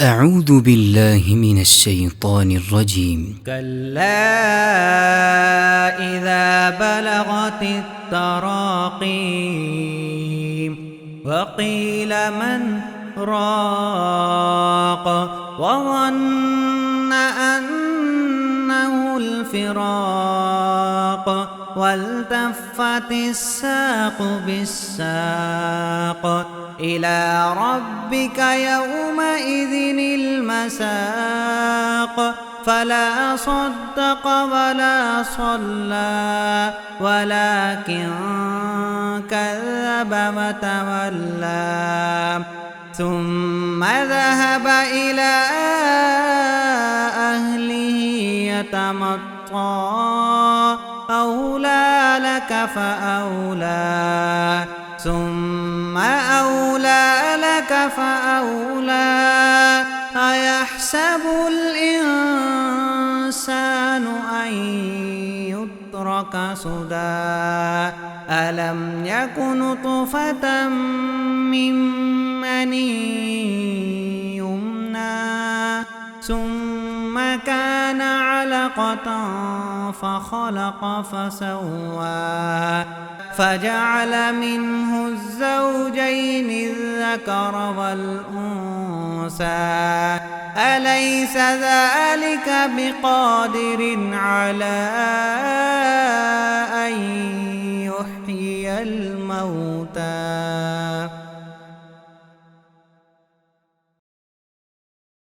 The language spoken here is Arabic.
أعوذ بالله من الشيطان الرجيم. كلا إذا بلغت التراقي وقيل من راق وظن أنه الفراق والتفت الساق بالساق إلى ربك يومئذ المساق فلا صدق ولا صلى ولكن كذب وتولى ثم ذهب إلى أهله يتمطى أولى لك فأولى ثم أولى لك فأولى أيحسب الإنسان أن يترك سدى ألم يك نطفة من مني يمنى ثم كان علقة فخلق فسوى فجعل منه الزوجين الذكر والأنثى أليس ذلك بقادر على أن يحيي الموتى